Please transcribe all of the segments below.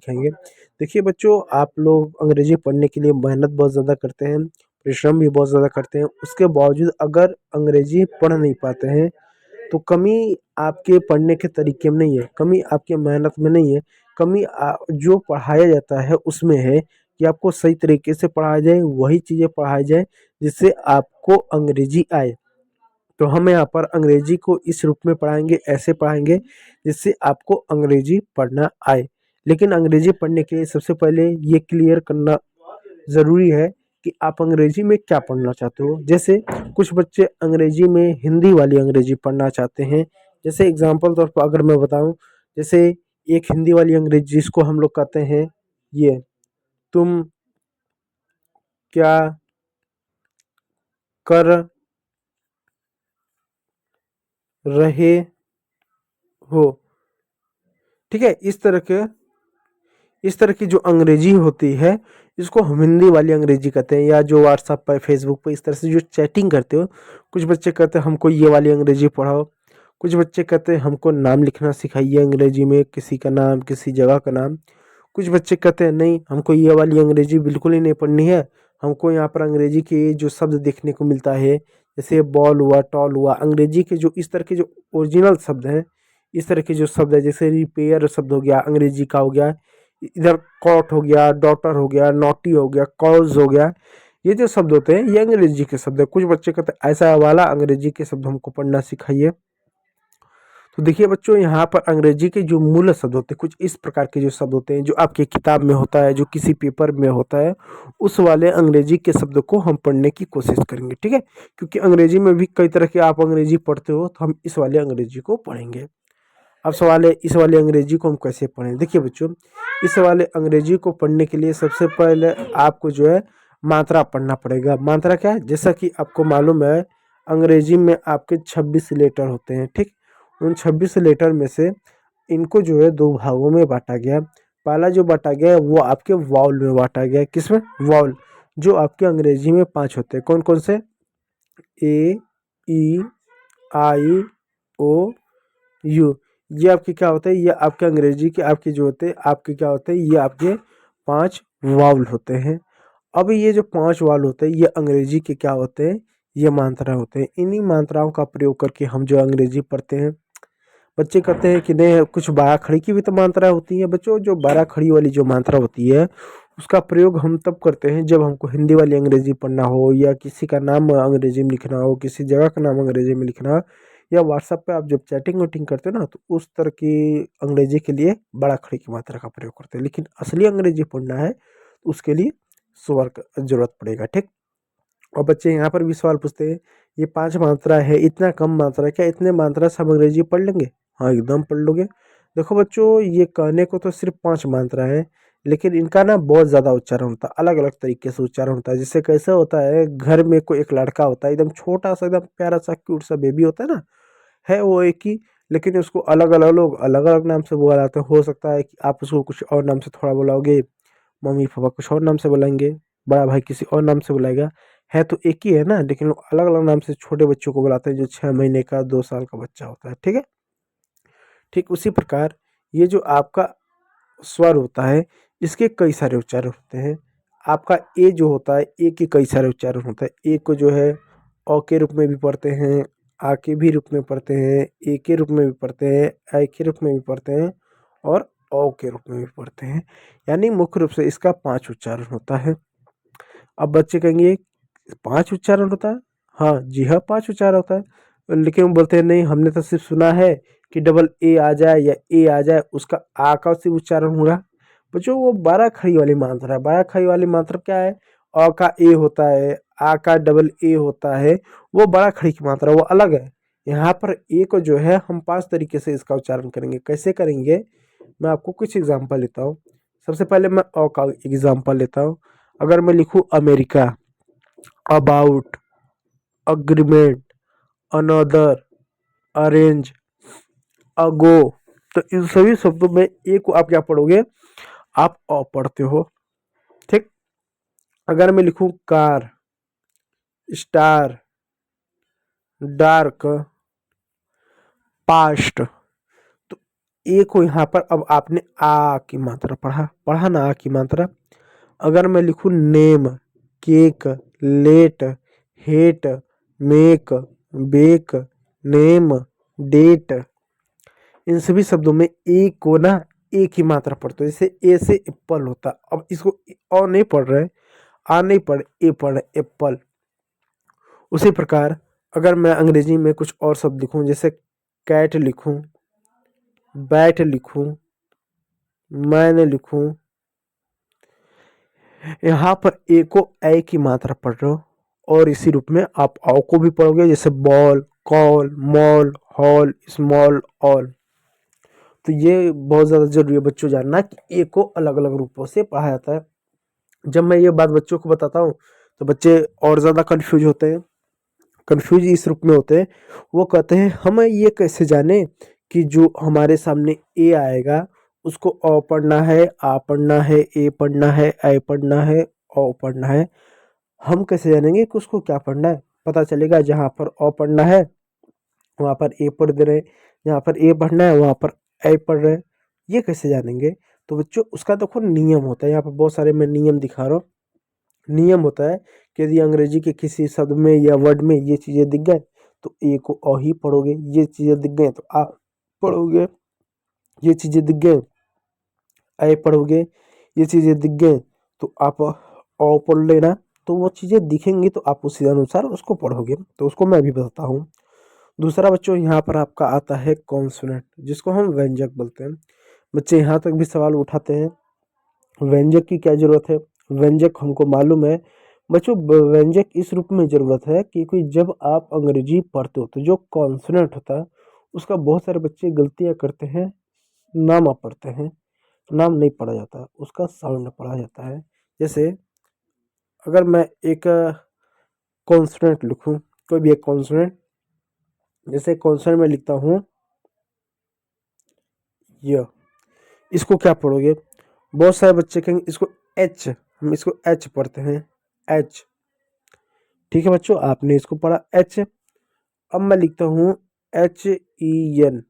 सिखाएंगे। देखिए बच्चों, आप लोग अंग्रेजी पढ़ने के लिए मेहनत बहुत ज़्यादा करते हैं, परिश्रम भी बहुत ज़्यादा करते हैं, उसके बावजूद अगर अंग्रेजी पढ़ नहीं पाते हैं तो कमी आपके पढ़ने के तरीके में नहीं है, कमी आपके मेहनत में नहीं है, कमी जो पढ़ाया जाता है उसमें है कि आपको सही तरीके से पढ़ाया जाए, वही चीज़ें पढ़ाई जाए जिससे आपको अंग्रेजी आए। तो हम यहाँ पर अंग्रेजी को इस रूप में पढ़ाएंगे, ऐसे पढ़ाएंगे जिससे आपको अंग्रेजी पढ़ना आए। लेकिन अंग्रेजी पढ़ने के लिए सबसे पहले ये क्लियर करना ज़रूरी है कि आप अंग्रेजी में क्या पढ़ना चाहते हो। जैसे कुछ बच्चे अंग्रेजी में हिंदी वाली अंग्रेजी पढ़ना चाहते हैं। जैसे एग्जांपल तौर पर अगर मैं बताऊं, जैसे एक हिंदी वाली अंग्रेजी जिसको हम लोग कहते हैं ये, तुम क्या कर रहे हो, ठीक है। इस तरह की जो अंग्रेजी होती है इसको हम हिंदी वाली अंग्रेजी कहते हैं। या जो व्हाट्सएप पर, फेसबुक पर इस तरह से जो चैटिंग करते हो, कुछ बच्चे कहते हैं हमको ये वाली अंग्रेजी पढ़ाओ, कुछ बच्चे कहते हैं हमको नाम लिखना सिखाइए अंग्रेजी में, किसी का नाम, किसी जगह का नाम। कुछ बच्चे कहते हैं नहीं, हमको ये वाली अंग्रेजी बिल्कुल ही नहीं पढ़नी है, हमको यहाँ पर अंग्रेजी के जो शब्द देखने को मिलता है, जैसे बॉल हुआ, टॉल हुआ, अंग्रेजी के जो इस तरह के जो ओरिजिनल शब्द हैं, इस तरह के जो शब्द है, जैसे रिपेयर शब्द हो गया अंग्रेजी का, हो गया इधर कॉट हो गया, डॉटर हो गया, नॉटी हो गया, कॉज हो गया, ये जो शब्द होते हैं ये अंग्रेजी के शब्द है। कुछ बच्चे कहते हैं ऐसा वाला अंग्रेजी के शब्द हमको पढ़ना सिखाइए। तो देखिए बच्चों, यहाँ पर अंग्रेजी के जो मूल शब्द होते हैं, कुछ इस प्रकार के जो शब्द होते हैं जो आपकी किताब में होता है, जो किसी पेपर में होता है, उस वाले अंग्रेजी के शब्द को हम पढ़ने की कोशिश करेंगे, ठीक है। क्योंकि अंग्रेजी में भी कई तरह के आप अंग्रेजी पढ़ते हो, तो हम इस वाले अंग्रेजी को पढ़ेंगे। अब सवाल है इस वाले अंग्रेजी को हम कैसे पढ़ें। देखिए बच्चों, इस वाले अंग्रेजी को पढ़ने के लिए सबसे पहले आपको जो है मात्रा पढ़ना पड़ेगा। मात्रा क्या है, जैसा कि आपको मालूम है अंग्रेजी में आपके 26 लेटर होते हैं, ठीक। उन 26 लेटर में से इनको जो है दो भागों में बांटा गया। पहला जो बांटा गया है वो आपके वाउल में बांटा गया है। किसमें? वाउल, जो आपके अंग्रेजी में 5 होते हैं। कौन कौन से? ए, ई, आई, ओ, यू। ये आपके क्या होता है, ये आपके अंग्रेजी के आपके जो होते हैं, आपके क्या होते हैं, ये आपके 5 वावल होते हैं। अब ये जो 5 वावल होते हैं ये अंग्रेजी के क्या होते हैं, ये मात्रा होते हैं। इन्हीं मात्राओं का प्रयोग करके हम जो अंग्रेजी पढ़ते हैं। बच्चे कहते हैं कि नहीं कुछ बारह खड़ी की भी तो मात्रा होती है। बच्चों, जो बारह खड़ी वाली जो मात्रा होती है उसका प्रयोग हम तब करते हैं जब हमको हिंदी वाली अंग्रेजी पढ़ना हो, या किसी का नाम अंग्रेजी में लिखना हो, किसी जगह का नाम अंग्रेजी में लिखना हो, या व्हाट्सएप पे आप जब चैटिंग वैटिंग करते हो ना, तो उस तरह की अंग्रेजी के लिए बड़ा खड़ी की मात्रा का प्रयोग करते हैं। लेकिन असली अंग्रेजी पढ़ना है तो उसके लिए स्वर का जरूरत पड़ेगा, ठीक। और बच्चे यहाँ पर भी सवाल पूछते हैं ये 5 मात्रा है, इतना कम मात्रा है, क्या इतने मात्रा से हम अंग्रेजी पढ़ लेंगे? हाँ, एकदम पढ़ लोगे। देखो बच्चों, ये कहने को तो सिर्फ 5 मात्रा है, लेकिन इनका ना बहुत ज़्यादा उच्चारण होता है, अलग अलग तरीके से उच्चारण होता है। जैसे कैसे होता है, घर में कोई एक लड़का होता है, एकदम छोटा सा, एकदम प्यारा सा क्यूट सा बेबी होता है ना, है वो एक ही, लेकिन उसको अलग अलग लोग अलग अलग नाम से बुलाते हैं। हो सकता है कि आप उसको कुछ और नाम से थोड़ा बुलाओगे, मम्मी पापा कुछ और नाम से बुलाएंगे, बड़ा भाई किसी और नाम से बुलाएगा। है तो एक ही है ना, लेकिन लोग अलग अलग नाम से छोटे बच्चों को बुलाते हैं, जो 6 महीने का, 2 साल का बच्चा होता है, ठीक है। ठीक उसी प्रकार ये जो आपका स्वर होता है इसके कई सारे उच्चारण होते हैं। आपका ए जो होता है, ए के कई सारे उच्चारण होते हैं। ए को जो है अ के रूप में भी पढ़ते हैं, आ के भी रूप में पढ़ते हैं, ए के रूप में भी पढ़ते हैं, ऐ के रूप में भी पढ़ते हैं, और औ के रूप में भी पढ़ते हैं। यानी मुख्य रूप से इसका 5 उच्चारण होता है। अब बच्चे कहेंगे 5 उच्चारण होता है? हाँ जी हाँ, 5 उच्चारण होता है। लेकिन वो बोलते हैं नहीं, हमने तो सिर्फ सुना है कि डबल ए आ जाए या ए आ जाए उसका आ का सिर्फ उच्चारण होगा। बच्चों, वो 12 खड़ी वाली मात्रा है। 12 खड़ी वाली मात्रा क्या है? अ का ए होता है, आ का डबल ए होता है, वो 12 खड़ी की मात्रा, वो अलग है। यहाँ पर ए को जो है हम 5 तरीके से इसका उच्चारण करेंगे। कैसे करेंगे, मैं आपको कुछ एग्जाम्पल लेता हूँ। सबसे पहले मैं अ का एग्जाम्पल लेता हूँ। अगर मैं लिखूँ America, about, agreement, another, arrange, ago, तो इन सभी शब्दों में ए को आप क्या पढ़ोगे? आप अ पढ़ते हो, ठीक। अगर मैं लिखूं कार, स्टार, डार्क, पास्ट, तो ए को यहाँ पर अब आपने आ की मात्रा पढ़ा ना, आ की मात्रा। अगर मैं लिखूं name, cake, late, hate, make, bake, name, date, इन सभी शब्दों में ए को ना ए की मात्रा पढ़ते हो। जैसे ए से एप्पल होता, अब इसको अ नहीं पढ़ रहे, आ नहीं पढ़, ए पढ़ रहे, एप्पल। उसी प्रकार अगर मैं अंग्रेजी में कुछ और शब्द लिखूं, जैसे कैट लिखूं, बैट लिखूं, मैन लिखूं, यहाँ पर ए को ए की मात्रा पढ़ रहे हो, और इसी रूप में आप औ को भी पढ़ोगे, जैसे ball, call, mall, hall, small, all. तो ये बहुत ज़्यादा जरूरी है बच्चों जानना कि ए को अलग अलग रूपों से पढ़ा जाता है। जब मैं ये बात बच्चों को बताता हूँ तो बच्चे और ज़्यादा कंफ्यूज होते हैं। कंफ्यूज इस रूप में होते हैं, वो कहते हैं हमें ये कैसे जाने कि जो हमारे सामने ए आएगा उसको अ पढ़ना है, आ पढ़ना है, ए पढ़ना है, ऐ पढ़ना है, औ पढ़ना है। हम कैसे जानेंगे कि उसको क्या पढ़ना है? पता चलेगा जहाँ पर अ पढ़ना है वहाँ पर ए पढ़ दे रहे, जहाँ पर ए पढ़ना है वहाँ पर ऐ पढ़ रहे। ये कैसे जानेंगे? तो बच्चों उसका देखो नियम होता है, यहाँ पर बहुत सारे मैं नियम दिखा रहा हूँ। नियम होता है कि यदि अंग्रेजी के किसी शब्द में या वर्ड में ये चीज़ें दिख गए तो ए को अ ही पढ़ोगे, ये चीज़ें दिख गए तो आ पढ़ोगे, ये चीज़ें दिख गए ऐ पढ़ोगे, ये चीज़ें दिख गए तो आप अ पढ़ लेना। तो वो चीज़ें दिखेंगी तो आप उसी अनुसार उसको पढ़ोगे। तो उसको मैं अभी बताता हूँ। दूसरा बच्चों यहाँ पर आपका आता है कॉन्सोनेंट, जिसको हम व्यंजक बोलते हैं। बच्चे यहाँ तक भी सवाल उठाते हैं व्यंजक की क्या जरूरत है? व्यंजक हमको मालूम है बच्चों, व्यंजक इस रूप में जरूरत है क्योंकि जब आप अंग्रेजी पढ़ते हो तो जो कॉन्सोनेंट होता है उसका बहुत सारे बच्चे गलतियां करते हैं, नाम आप पढ़ते हैं, नाम नहीं पढ़ा जाता, उसका साउंड पढ़ा जाता है। जैसे अगर मैं एक कॉन्सोनेंट लिखूं, कोई भी एक कॉन्सोनेंट, जैसे कॉन्सोनेंट में लिखता हूँ य, इसको क्या पढ़ोगे? बहुत सारे बच्चे कहेंगे इसको एच, हम इसको एच पढ़ते हैं, एच। ठीक है बच्चों, आपने इसको पढ़ा एच। अब मैं लिखता हूँ HEN,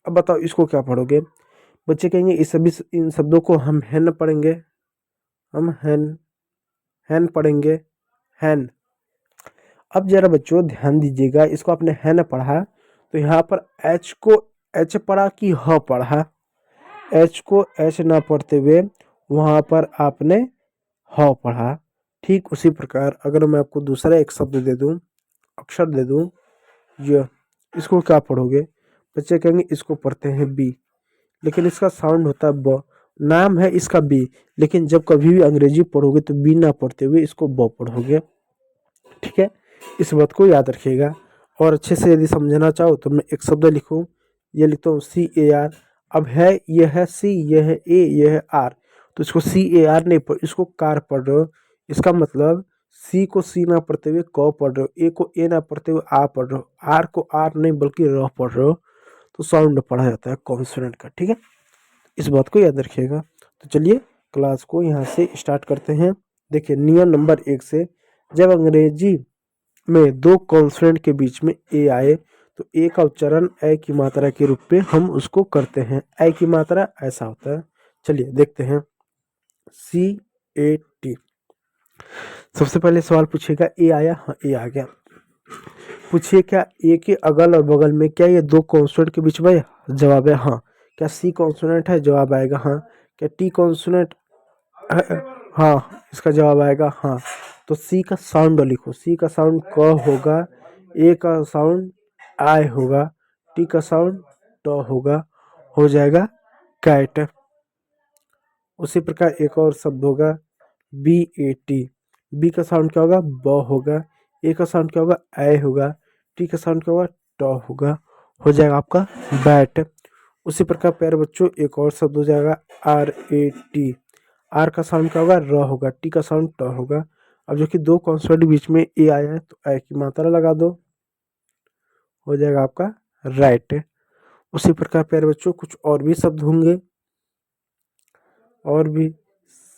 अब बताओ इसको क्या पढ़ोगे? बच्चे कहेंगे इस सभी इन शब्दों को हम हैन पढ़ेंगे, हम हैन हैन पढ़ेंगे, हैन। अब जरा बच्चों ध्यान दीजिएगा, इसको आपने हैन पढ़ा तो यहाँ पर एच को एच पढ़ा कि ह पढ़ा? एच को एच ना पढ़ते हुए वहाँ पर आपने ह पढ़ा। ठीक उसी प्रकार अगर मैं आपको दूसरा एक शब्द दे दूँ, अक्षर दे दूँ य, इसको क्या पढ़ोगे? बच्चे कहेंगे इसको पढ़ते हैं बी, लेकिन इसका साउंड होता है ब। नाम है इसका बी, लेकिन जब कभी भी अंग्रेजी पढ़ोगे तो बी ना पढ़ते हुए इसको ब पढ़ोगे। ठीक है, इस बात को याद रखिएगा। और अच्छे से यदि समझना चाहो तो मैं एक शब्द लिखूं, ये लिखता हूँ CAR। अब है ये है सी, ये है ए, ये है आर, तो इसको CAR नहीं पढ़, इसको कार पढ़ रहे हो। इसका मतलब सी को सी ना पढ़ते हुए क पढ़ रहे हो, ए को ए ना पढ़ते हुए आ पढ़ रहे हो, आर को आर नहीं बल्कि र पढ़ रहे हो, तो साउंड पढ़ा जाता है कॉन्सोनेंट का। ठीक है, इस बात को याद रखिएगा। तो चलिए क्लास को यहाँ से स्टार्ट करते हैं। देखिए नियम नंबर 1 से, जब अंग्रेजी में दो कॉन्सोनेंट के बीच में ए आए तो ए का उच्चारण ए की मात्रा के रूप में हम उसको करते हैं। ए की मात्रा ऐसा होता है। चलिए देखते हैं। CAT, सबसे पहले सवाल पूछेगा ए आया? हाँ ए आ गया। पूछिए क्या ए के अगल और बगल में क्या ये दो कॉन्सोनेंट के बीच में? जवाब है हाँ। क्या सी कॉन्सोनेंट है? जवाब आएगा हाँ। क्या टी कॉन्सोनेंट? हाँ, इसका जवाब आएगा हाँ। तो सी का साउंड लिखो, सी का साउंड क होगा, ए का साउंड आय होगा, टी का साउंड ट होगा, हो जाएगा कैट। उसी प्रकार एक और शब्द होगा BAT, बी का साउंड क्या होगा? ब होगा, ए का साउंड क्या होगा? ऐ होगा, टी का साउंड क्या होगा? ट होगा, हो जाएगा आपका बैट। उसी प्रकार प्यारे बच्चों एक और शब्द हो जाएगा RAT, आर का साउंड क्या होगा? र होगा, टी का साउंड ट होगा। अब जो कि दो कॉन्सोनेंट बीच में ए आया है तो ए की मात्रा लगा दो, हो जाएगा आपका राइट। उसी प्रकार प्यारे बच्चों कुछ और भी शब्द होंगे, और भी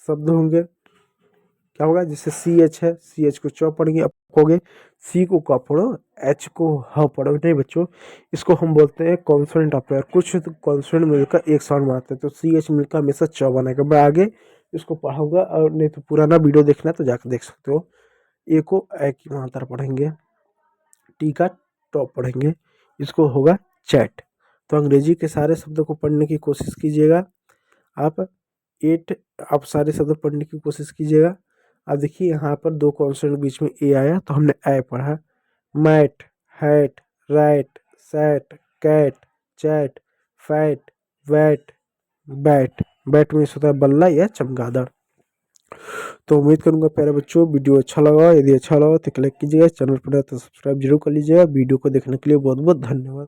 शब्द होंगे। क्या होगा? जैसे CH है, CH को च पढ़ेंगे, अब कहोगे सी को क पढ़ो, एच को ह पढ़ो। नहीं बच्चों, इसको हम बोलते हैं कॉन्सोनेंट ऑफ पेयर। कुछ कॉन्सोनेंट मिलकर एक साउंड बनाते हैं, तो सी एच मिलकर हमेशा च बनेगा। मैं आगे इसको पढ़ाऊंगा, और नहीं तो पुराना वीडियो देखना है तो जाकर देख सकते हो। ए को ए की मात्रा पढ़ेंगे, टी का टॉप पढ़ेंगे, इसको होगा चैट। तो अंग्रेजी के सारे शब्दों को पढ़ने की कोशिश कीजिएगा आप। आप सारे शब्द पढ़ने की कोशिश कीजिएगा। अब देखिए यहाँ पर दो कॉन्सोनेंट बीच में ए आया, तो हमने ए पढ़ा। Mat, hat, right, sat, cat, chat, fat, vat, bat. Bat में होता है बल्ला या चमगादड़। तो उम्मीद करूंगा प्यारे बच्चों वीडियो अच्छा लगा। यदि अच्छा लगा तो क्लिक कीजिएगा, चैनल पर तो सब्सक्राइब जरूर कर लीजिएगा। वीडियो को देखने के लिए बहुत बहुत धन्यवाद।